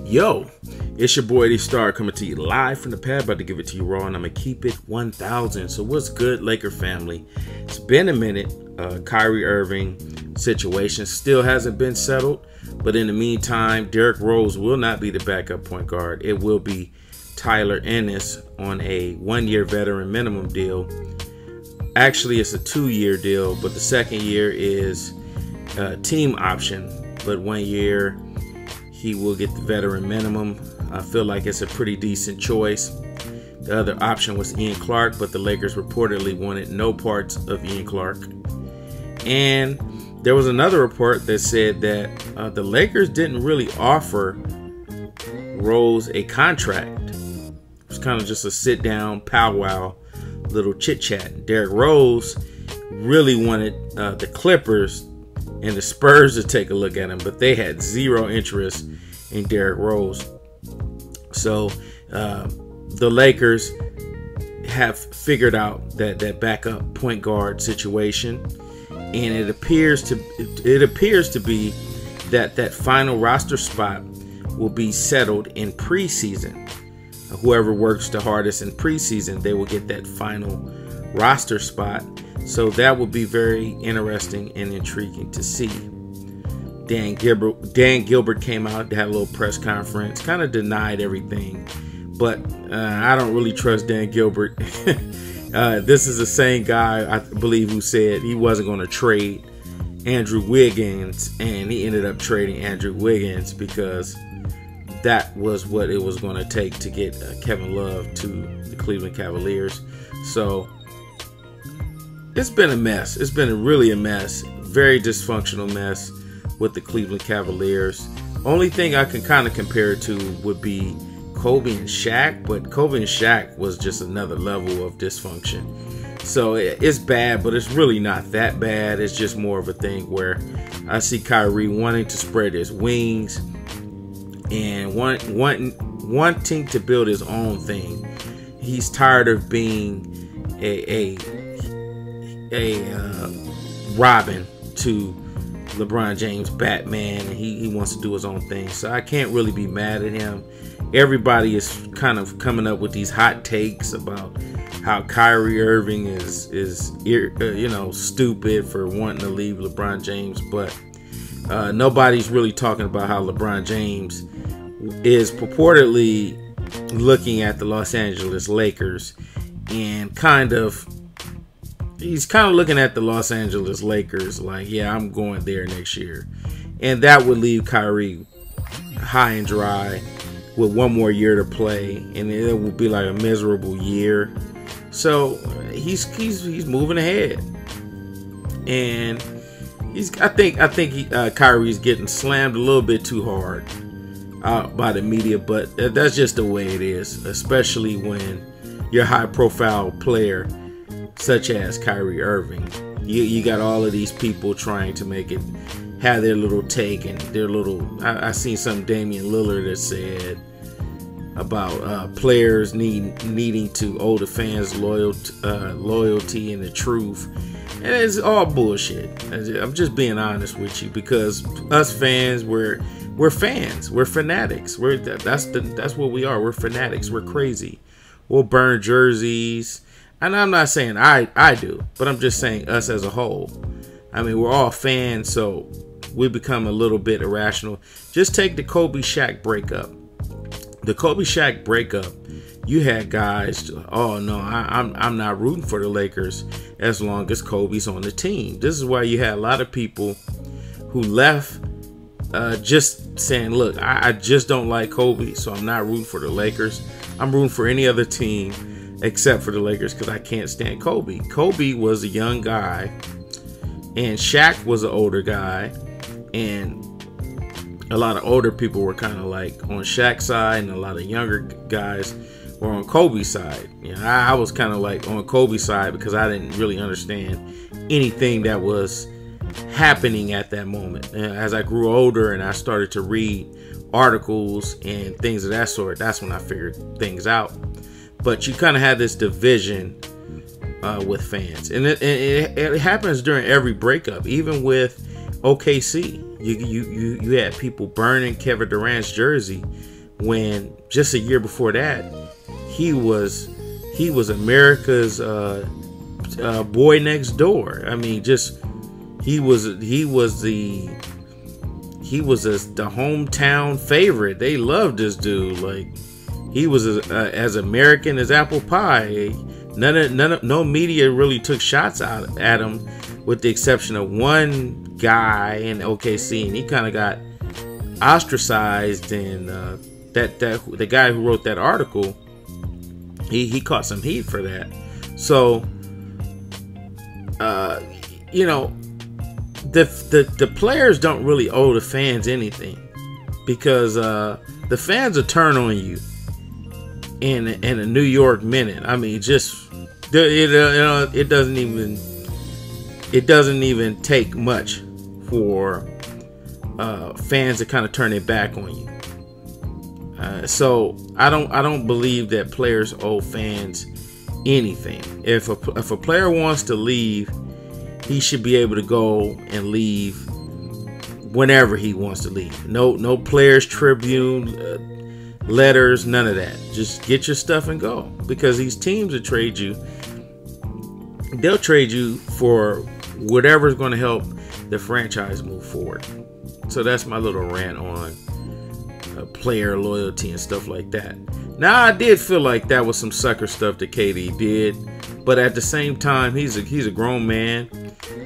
Yo, it's your boy D Star coming to you live from the pad, about to give it to you raw, and I'm gonna keep it 1000. So what's good, Laker family? It's been a minute. Kyrie Irving situation still hasn't been settled, but in the meantime, Derrick Rose will not be the backup point guard. It will be Tyler Ennis on a 1-year veteran minimum deal. Actually, it's a 2-year deal, but the second year is a team option, but 1 year he will get the veteran minimum. I feel like it's a pretty decent choice. The other option was Ian Clark, but the Lakers reportedly wanted no parts of Ian Clark. And there was another report that said that the Lakers didn't really offer Rose a contract. It was kind of just a sit-down, powwow, little chit-chat. Derrick Rose really wanted the Clippers and the Spurs to take a look at him, but they had zero interest in Derrick Rose. So the Lakers have figured out that backup point guard situation, and it appears to be that final roster spot will be settled in preseason. Whoever works the hardest in preseason, they will get that final roster spot. So that will be very interesting and intriguing to see. Dan Gilbert came out, had a little press conference, kind of denied everything, but I don't really trust Dan Gilbert. This is the same guy, I believe, who said he wasn't going to trade Andrew Wiggins, and he ended up trading Andrew Wiggins because that was what it was going to take to get Kevin Love to the Cleveland Cavaliers. So it's been a mess. It's been really a mess. Very dysfunctional mess with the Cleveland Cavaliers. Only thing I can kind of compare it to would be Kobe and Shaq, but Kobe and Shaq was just another level of dysfunction. So it's bad, but it's really not that bad. It's just more of a thing where I see Kyrie wanting to spread his wings and wanting to build his own thing. He's tired of being a Robin to LeBron James, Batman, and he wants to do his own thing. So I can't really be mad at him. Everybody is kind of coming up with these hot takes about how Kyrie Irving is stupid for wanting to leave LeBron James, but nobody's really talking about how LeBron James is purportedly looking at the Los Angeles Lakers and he's kind of looking at the Los Angeles Lakers like, yeah, I'm going there next year. And that would leave Kyrie high and dry with 1 more year to play, and it would be like a miserable year. So he's moving ahead, and I think Kyrie's getting slammed a little bit too hard by the media, but that's just the way it is, especially when you're a high-profile player such as Kyrie Irving. You got all of these people trying to make it, have their little take and their little. I seen some Damian Lillard that said about players needing to owe the fans loyalty and the truth, and it's all bullshit. I'm just being honest with you, because us fans, we're fans, we're fanatics. That's what we are. We're fanatics. We're crazy. We'll burn jerseys. And I'm not saying I do, but I'm just saying us as a whole. I mean, we're all fans, so we become a little bit irrational. Just take the Kobe Shaq breakup. The Kobe Shaq breakup, you had guys, oh no, I'm not rooting for the Lakers as long as Kobe's on the team. This is why you had a lot of people who left just saying, look, I just don't like Kobe, so I'm not rooting for the Lakers. I'm rooting for any other team except for the Lakers because I can't stand Kobe. Kobe was a young guy, and Shaq was an older guy, and a lot of older people were kind of like on Shaq's side, and a lot of younger guys were on Kobe's side. You know, I was kind of like on Kobe's side because I didn't really understand anything that was happening at that moment. And as I grew older and I started to read articles and things of that sort, that's when I figured things out. But you kind of had this division with fans, and it happens during every breakup. Even with OKC, you had people burning Kevin Durant's jersey when just a year before that he was America's boy next door. I mean, just he was the hometown favorite. They loved this dude. Like, he was as American as apple pie. No media really took shots out at him, with the exception of one guy in OKC, and he kind of got ostracized. And the guy who wrote that article, he caught some heat for that. So, the players don't really owe the fans anything, because the fans will turn on you in a New York minute. I mean, just it doesn't even take much for fans to kind of turn their back on you. So I don't believe that players owe fans anything. If a player wants to leave, he should be able to go and leave whenever he wants to leave. No Players Tribune letters, none of that. Just get your stuff and go, because these teams that trade you, they'll trade you for whatever's going to help the franchise move forward. So that's my little rant on player loyalty and stuff like that. Now, I did feel like that was some sucker stuff that KD did, but at the same time, he's a grown man,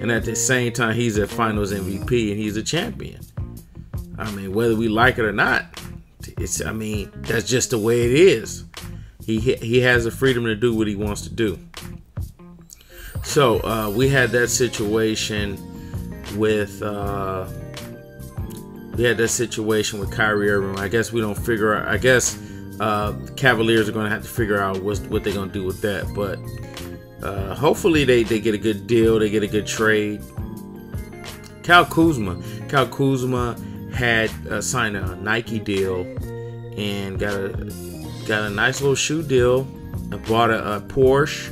and at the same time, he's a Finals MVP and he's a champion. I mean, whether we like it or not, that's just the way it is. He has the freedom to do what he wants to do. So we had that situation with Kyrie Irving. I guess we don't figure out. I guess the Cavaliers are going to have to figure out what they're going to do with that. But hopefully they get a good deal. They get a good trade. Kyle Kuzma had signed a Nike deal and got a nice little shoe deal. Bought a Porsche,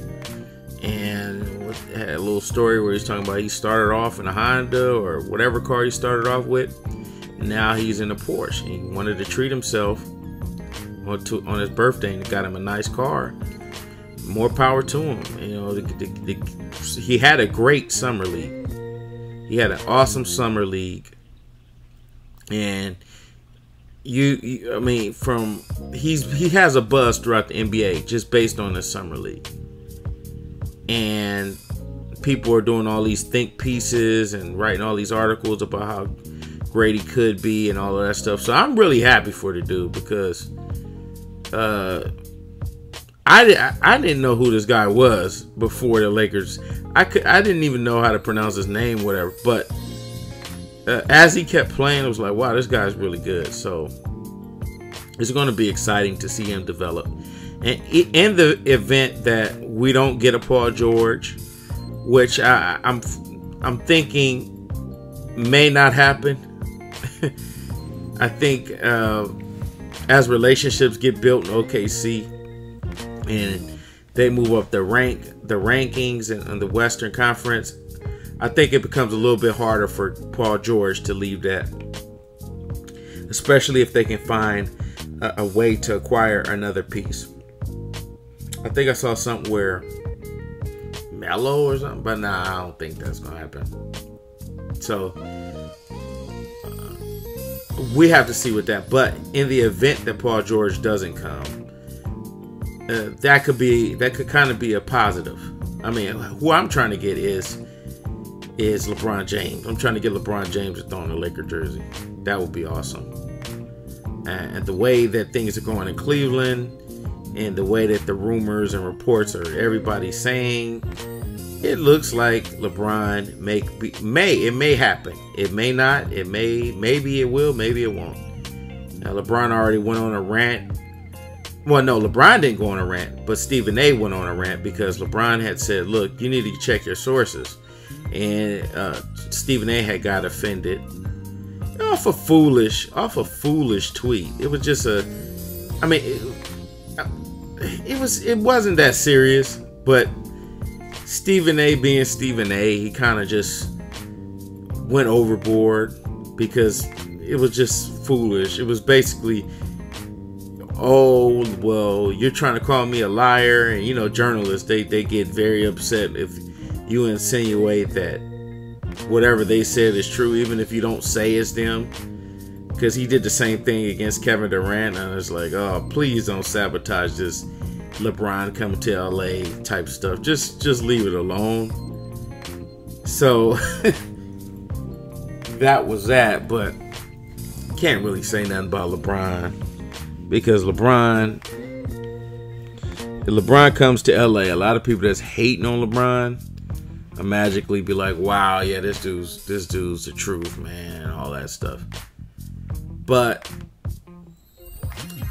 and had a little story where he's talking about he started off in a Honda or whatever car he started off with. Now he's in a Porsche. He wanted to treat himself on his birthday and got him a nice car. More power to him. He had a great summer league. He had an awesome summer league, and he has a buzz throughout the NBA just based on the summer league. And people are doing all these think pieces and writing all these articles about how great he could be and all of that stuff. So I'm really happy for the dude, because I didn't know who this guy was before the Lakers. I didn't even know how to pronounce his name, whatever. But as he kept playing, it was like, wow, this guy's really good. So it's going to be exciting to see him develop. And in the event that we don't get a Paul George, which I'm thinking may not happen. I think as relationships get built in OKC and they move up the rankings in the Western Conference, I think it becomes a little bit harder for Paul George to leave that, especially if they can find a way to acquire another piece. I think I saw something where Melo or something, but nah, I don't think that's gonna happen. So we have to see with that. But in the event that Paul George doesn't come, that could kind of be a positive. I mean, who I'm trying to get is LeBron James. I'm trying to get LeBron James to throw on a Laker jersey. That would be awesome. And the way that things are going in Cleveland, and the way that the rumors and reports are everybody saying, it looks like LeBron it may happen. It may not. Maybe it will. Maybe it won't. Now, LeBron already went on a rant. Well, no, LeBron didn't go on a rant, but Stephen A went on a rant because LeBron had said, look, you need to check your sources. And Stephen A had got offended off a foolish tweet. It was just it wasn't that serious, but Stephen A being Stephen A, he kind of just went overboard because it was just foolish. It was basically oh, well, you're trying to call me a liar. And, you know, journalists, they get very upset if you insinuate that whatever they said is true, even if you don't say it's them. Because he did the same thing against Kevin Durant. And it's like, oh, please don't sabotage this LeBron coming to LA type stuff. Just leave it alone. So that was that. But can't really say nothing about LeBron. Because LeBron comes to LA, a lot of people that's hating on LeBron will magically be like, wow, yeah, this dude's the truth, man, all that stuff. But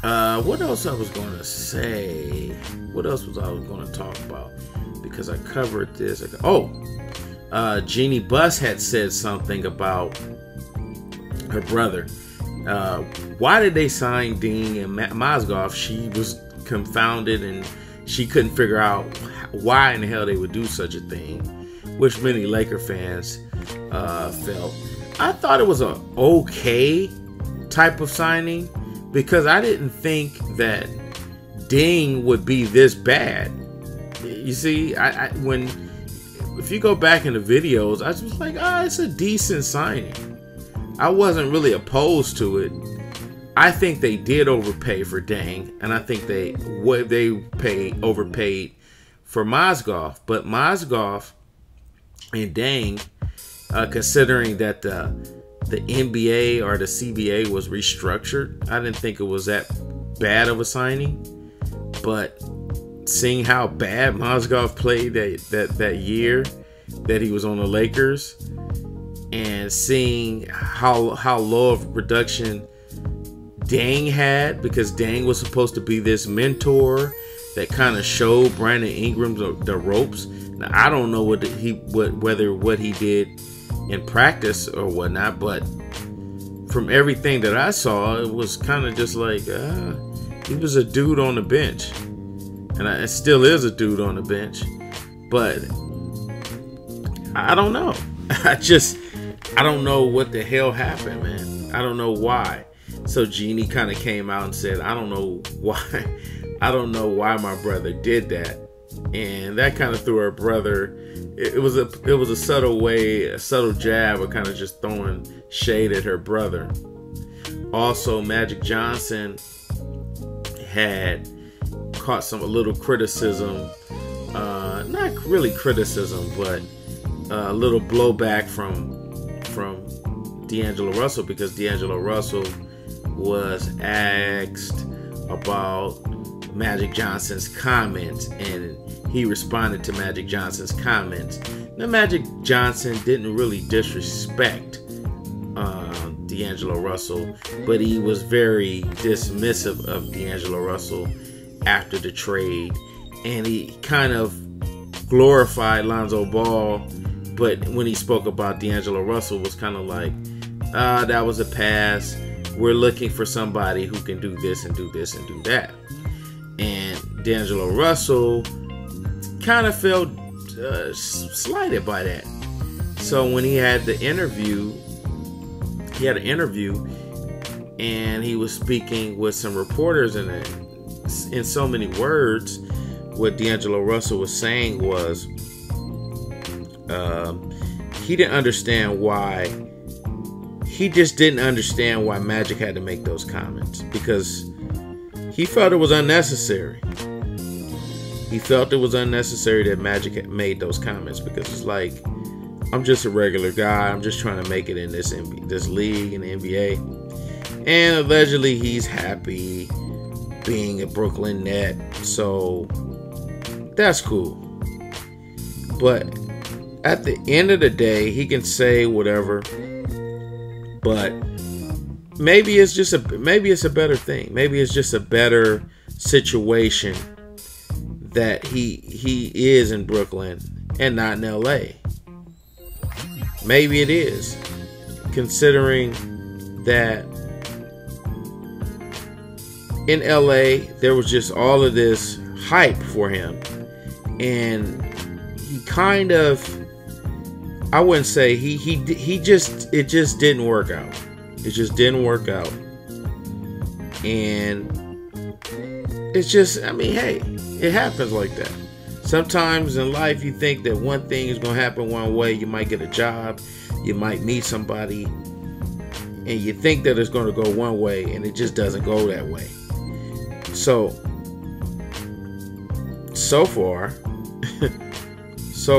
what else I was going to say? What else was I going to talk about? Because I covered this. Jeannie Buss had said something about her brother. Why did they sign Dean and Mozgov? She was confounded and she couldn't figure out why in the hell they would do such a thing, which many Laker fans felt. I thought it was an okay type of signing because I didn't think that Ding would be this bad. You see, if you go back in the videos, I was like, it's a decent signing. I wasn't really opposed to it. I think they did overpay for Deng, and I think they overpaid for Mozgov. But Mozgov and Deng, considering that the NBA or the CBA was restructured, I didn't think it was that bad of a signing. But seeing how bad Mozgov played that year that he was on the Lakers, and seeing how low of production Deng had, because Deng was supposed to be this mentor that kind of showed Brandon Ingram the ropes. Now, I don't know whether what he did in practice or whatnot, but from everything that I saw, it was kind of just like he was a dude on the bench, and it still is a dude on the bench. But I don't know. I don't know what the hell happened, man. I don't know why. So Jeannie kind of came out and said, I don't know why my brother did that. And that kind of threw her brother. It was a subtle jab of kind of just throwing shade at her brother. Also, Magic Johnson had caught a little criticism, not really criticism, but a little blowback from D'Angelo Russell, because D'Angelo Russell was asked about Magic Johnson's comments, and he responded to Magic Johnson's comments. Now, Magic Johnson didn't really disrespect D'Angelo Russell, but he was very dismissive of D'Angelo Russell after the trade, and he kind of glorified Lonzo Ball, but when he spoke about D'Angelo Russell, was kind of like, that was a pass. We're looking for somebody who can do this and do this and do that. And D'Angelo Russell kind of felt slighted by that. So when he had an interview, and he was speaking with some reporters, and in so many words, what D'Angelo Russell was saying was he didn't understand why. He just didn't understand why Magic had to make those comments, because he felt it was unnecessary. He felt it was unnecessary that Magic had made those comments, because it's like, I'm just a regular guy. I'm just trying to make it in this league, in the NBA. And allegedly he's happy being a Brooklyn Net. So that's cool. But at the end of the day, he can say whatever. But maybe it's a better thing. Maybe it's just a better situation that he is in Brooklyn and not in LA. Maybe it is, considering that in LA there was just all of this hype for him, and he kind of, I wouldn't say it just didn't work out. It just didn't work out. And it's just, I mean, hey, it happens like that. Sometimes in life you think that one thing is going to happen one way. You might get a job, you might meet somebody, and you think that it's going to go one way, and it just doesn't go that way. So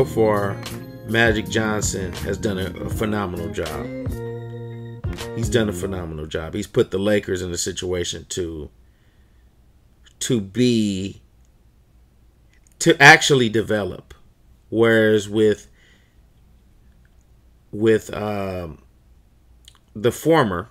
far, Magic Johnson has done a phenomenal job. He's done a phenomenal job. He's put the Lakers in a situation to actually develop. Whereas with the former,